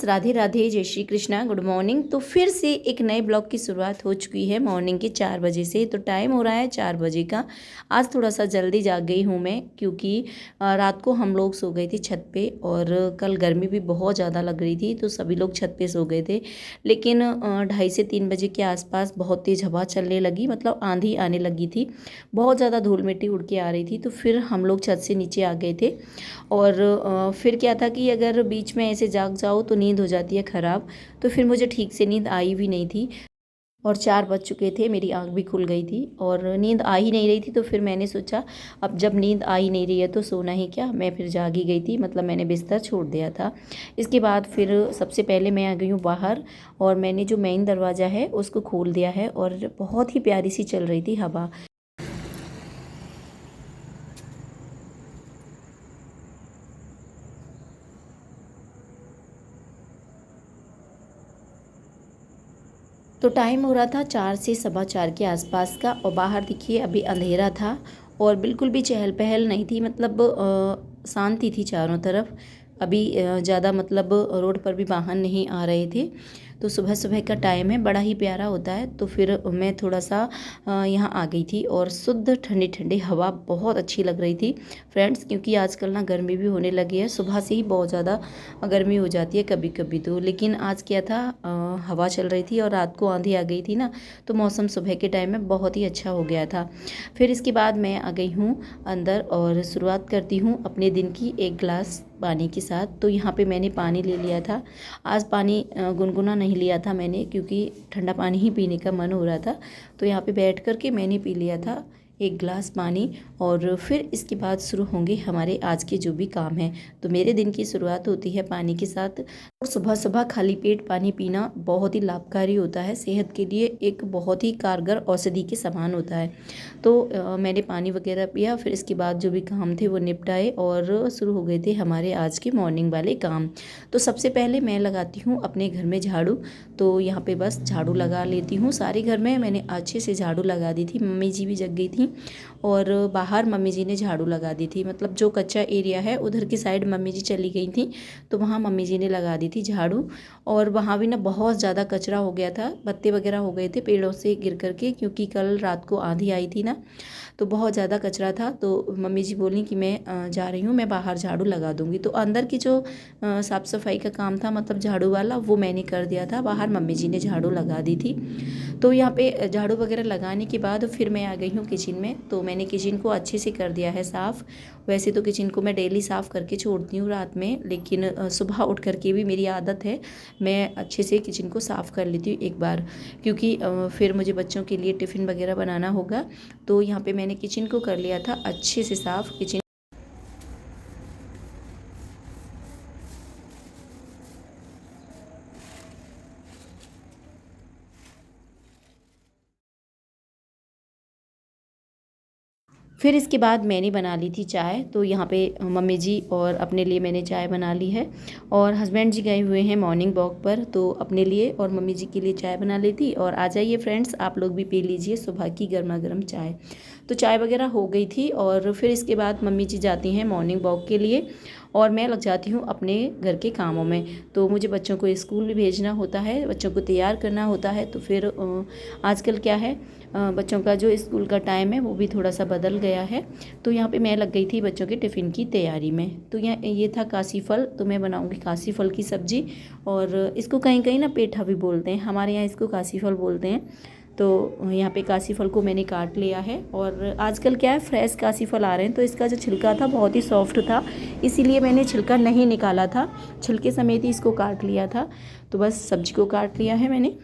Friends, Radhe Radhe, जय Shri Krishna, good morning. तो फिर से एक नए ब्लॉग की शुरुआत हो चुकी है मॉर्निंग के 4 बजे से। तो टाइम हो रहा है 4 बजे का। आज थोड़ा सा जल्दी जाग गई हूँ मैं, क्योंकि रात को हम लोग सो गए थे छत पे, और कल गर्मी भी बहुत ज़्यादा लग रही थी तो सभी लोग छत पे सो गए थे। लेकिन 2:30 से 3 बजे के आसपास बहुत तेज़ हवा चलने लगी, मतलब आंधी आने लगी थी। बहुत ज़्यादा धूल मिट्टी उड़ के आ रही थी, तो फिर हम लोग छत से नीचे आ गए थे। और फिर क्या था कि अगर बीच में ऐसे जाग जाओ तो नींद हो जाती है ख़राब। तो फिर मुझे ठीक से नींद आई भी नहीं थी, और 4 बज चुके थे, मेरी आंख भी खुल गई थी और नींद आ ही नहीं रही थी। तो फिर मैंने सोचा अब जब नींद आ ही नहीं रही है तो सोना ही क्या, मैं फिर जाग ही गई थी, मतलब मैंने बिस्तर छोड़ दिया था। इसके बाद फिर सबसे पहले मैं आ गई हूँ बाहर, और मैंने जो मेन दरवाज़ा है उसको खोल दिया है, और बहुत ही प्यारी सी चल रही थी हवा। तो टाइम हो रहा था 4 से 4:15 के आसपास का, और बाहर देखिए अभी अंधेरा था और बिल्कुल भी चहल पहल नहीं थी, मतलब शांति थी चारों तरफ। अभी ज़्यादा मतलब रोड पर भी वाहन नहीं आ रहे थे। तो सुबह सुबह का टाइम है, बड़ा ही प्यारा होता है। तो फिर मैं थोड़ा सा यहाँ आ गई थी, और शुद्ध ठंडी ठंडी हवा बहुत अच्छी लग रही थी फ्रेंड्स, क्योंकि आजकल ना गर्मी भी होने लगी है। सुबह से ही बहुत ज़्यादा गर्मी हो जाती है कभी कभी तो, लेकिन आज क्या था, हवा चल रही थी और रात को आंधी आ गई थी ना, तो मौसम सुबह के टाइम में बहुत ही अच्छा हो गया था। फिर इसके बाद मैं आ गई हूँ अंदर, और शुरुआत करती हूँ अपने दिन की एक गिलास पानी के साथ। तो यहाँ पे मैंने पानी ले लिया था। आज पानी गुनगुना नहीं लिया था मैंने, क्योंकि ठंडा पानी ही पीने का मन हो रहा था। तो यहाँ पे बैठ कर के मैंने पी लिया था एक गिलास पानी। और फिर इसके बाद शुरू होंगे हमारे आज के जो भी काम हैं। तो मेरे दिन की शुरुआत होती है पानी के साथ, और सुबह सुबह खाली पेट पानी पीना बहुत ही लाभकारी होता है, सेहत के लिए एक बहुत ही कारगर औषधि के समान होता है। तो मैंने पानी वगैरह पिया, फिर इसके बाद जो भी काम थे वो निपटाए, और शुरू हो गए थे हमारे आज के मॉर्निंग वाले काम। तो सबसे पहले मैं लगाती हूँ अपने घर में झाड़ू। तो यहाँ पे बस झाड़ू लगा लेती हूँ सारे घर में। मैंने अच्छे से झाड़ू लगा दी थी, मम्मी जी भी जग गई थी, और बाहर मम्मी जी ने झाड़ू लगा दी थी, मतलब जो कच्चा एरिया है उधर की साइड मम्मी जी चली गई थी, तो वहाँ मम्मी जी ने लगा दी थी झाड़ू। और वहाँ भी ना बहुत ज़्यादा कचरा हो गया था, पत्ते वगैरह हो गए थे पेड़ों से गिर करके, क्योंकि कल रात को आंधी आई थी ना, तो बहुत ज़्यादा कचरा था। तो मम्मी जी बोली कि मैं जा रही हूँ, मैं बाहर झाड़ू लगा दूँगी। तो अंदर की जो साफ़ सफाई का काम था, मतलब झाड़ू वाला, वो मैंने कर दिया था, बाहर मम्मी जी ने झाड़ू लगा दी थी। तो यहाँ पे झाड़ू वगैरह लगाने के बाद फिर मैं आ गई हूँ किचन में। तो मैंने किचन को अच्छे से कर दिया है साफ़। वैसे तो किचन को मैं डेली साफ़ करके छोड़ती हूँ रात में, लेकिन सुबह उठ करके भी मेरी आदत है, मैं अच्छे से किचन को साफ़ कर लेती हूँ एक बार, क्योंकि फिर मुझे बच्चों के लिए टिफ़िन वगैरह बनाना होगा। तो यहाँ पे मैंने किचन को कर लिया था अच्छे से साफ़। किचन फिर इसके बाद मैंने बना ली थी चाय। तो यहाँ पे मम्मी जी और अपने लिए मैंने चाय बना ली है, और हस्बैंड जी गए हुए हैं मॉर्निंग वॉक पर, तो अपने लिए और मम्मी जी के लिए चाय बना ली थी। और आ जाइए फ्रेंड्स, आप लोग भी पी लीजिए सुबह की गर्मा गर्म चाय। तो चाय वगैरह हो गई थी, और फिर इसके बाद मम्मी जी जाती हैं मॉर्निंग वॉक के लिए, और मैं लग जाती हूँ अपने घर के कामों में। तो मुझे बच्चों को स्कूल भी भेजना होता है, बच्चों को तैयार करना होता है। तो फिर आजकल क्या है, बच्चों का जो स्कूल का टाइम है वो भी थोड़ा सा बदल गया है। तो यहाँ पे मैं लग गई थी बच्चों के टिफ़िन की तैयारी में। तो ये था कासी फल, तो मैं बनाऊँगी कासी फल की सब्ज़ी, और इसको कहीं कहीं ना पेठा भी बोलते हैं, हमारे यहाँ इसको कासी फल बोलते हैं। तो यहाँ पे कासी फल को मैंने काट लिया है, और आजकल क्या है, फ्रेश कासी फल आ रहे हैं, तो इसका जो छिलका था बहुत ही सॉफ्ट था, इसीलिए मैंने छिलका नहीं निकाला था, छिलके समेत ही इसको काट लिया था। तो बस सब्जी को काट लिया है मैंने।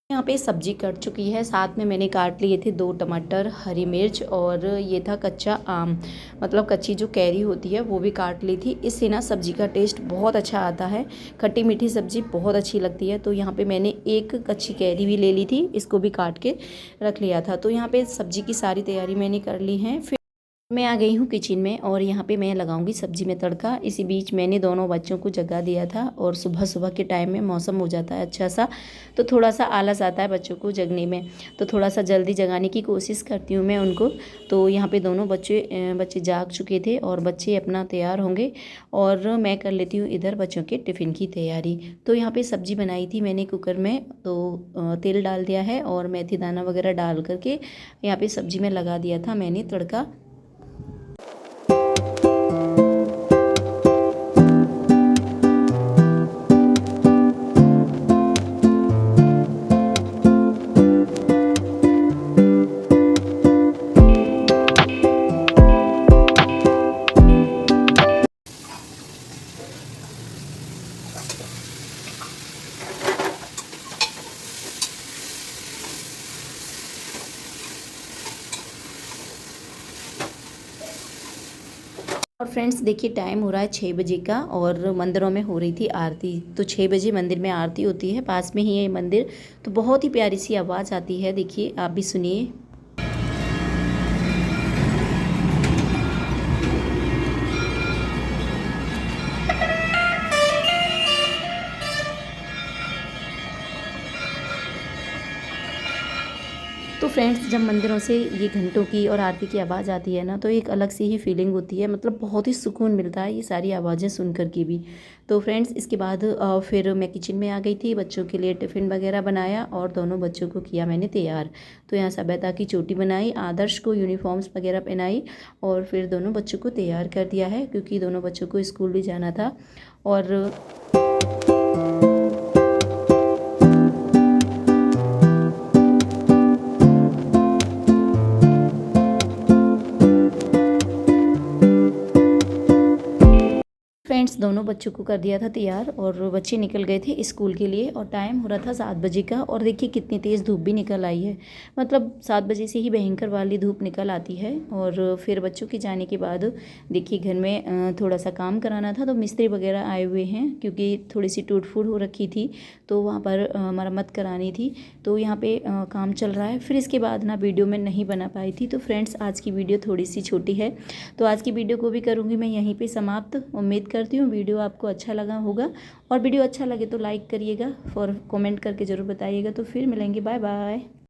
यहाँ पे सब्जी कट चुकी है, साथ में मैंने काट लिए थे 2 टमाटर, हरी मिर्च, और ये था कच्चा आम, मतलब कच्ची जो कैरी होती है वो भी काट ली थी। इससे ना सब्जी का टेस्ट बहुत अच्छा आता है, खट्टी मीठी सब्जी बहुत अच्छी लगती है। तो यहाँ पे मैंने एक कच्ची कैरी भी ले ली थी, इसको भी काट के रख लिया था। तो यहाँ पे सब्जी की सारी तैयारी मैंने कर ली है। फिर मैं आ गई हूँ किचन में और यहाँ पे मैं लगाऊंगी सब्जी में तड़का। इसी बीच मैंने दोनों बच्चों को जगा दिया था और सुबह सुबह के टाइम में मौसम हो जाता है अच्छा सा, तो थोड़ा सा आलस आता है बच्चों को जगने में, तो थोड़ा सा जल्दी जगाने की कोशिश करती हूँ मैं उनको। तो यहाँ पे दोनों बच्चे जाग चुके थे और बच्चे अपना तैयार होंगे और मैं कर लेती हूँ इधर बच्चों के टिफ़िन की तैयारी। तो यहाँ पर सब्ज़ी बनाई थी मैंने कुकर में, तो तेल डाल दिया है और मेथी दाना वगैरह डाल करके यहाँ पर सब्ज़ी में लगा दिया था मैंने तड़का। और फ्रेंड्स देखिए टाइम हो रहा है 6 बजे का और मंदिरों में हो रही थी आरती। तो 6 बजे मंदिर में आरती होती है, पास में ही है मंदिर। तो बहुत ही प्यारी सी आवाज़ आती है, देखिए आप भी सुनिए। तो फ्रेंड्स जब मंदिरों से ये घंटों की और आरती की आवाज़ आती है ना, तो एक अलग सी ही फीलिंग होती है, मतलब बहुत ही सुकून मिलता है ये सारी आवाज़ें सुन कर के भी। तो फ्रेंड्स इसके बाद फिर मैं किचन में आ गई थी, बच्चों के लिए टिफ़िन वगैरह बनाया और दोनों बच्चों को किया मैंने तैयार। तो यहाँ सभ्यता की चोटी बनाई, आदर्श को यूनिफॉर्म्स वगैरह पहनाई और फिर दोनों बच्चों को तैयार कर दिया है क्योंकि दोनों बच्चों को स्कूल भी जाना था। और फ्रेंड्स दोनों बच्चों को कर दिया था तैयार और बच्चे निकल गए थे स्कूल के लिए और टाइम हो रहा था 7 बजे का। और देखिए कितनी तेज़ धूप भी निकल आई है, मतलब 7 बजे से ही भयंकर वाली धूप निकल आती है। और फिर बच्चों के जाने के बाद देखिए घर में थोड़ा सा काम कराना था, तो मिस्त्री वगैरह आए हुए हैं क्योंकि थोड़ी सी टूट फूट हो रखी थी, तो वहाँ पर मरम्मत करानी थी। तो यहाँ पे काम चल रहा है। फिर इसके बाद ना वीडियो में नहीं बना पाई थी। तो फ्रेंड्स आज की वीडियो थोड़ी सी छोटी है, तो आज की वीडियो को भी करूँगी मैं यहीं पे समाप्त। उम्मीद करती हूँ वीडियो आपको अच्छा लगा होगा, और वीडियो अच्छा लगे तो लाइक करिएगा और कमेंट करके ज़रूर बताइएगा। तो फिर मिलेंगे, बाय बाय।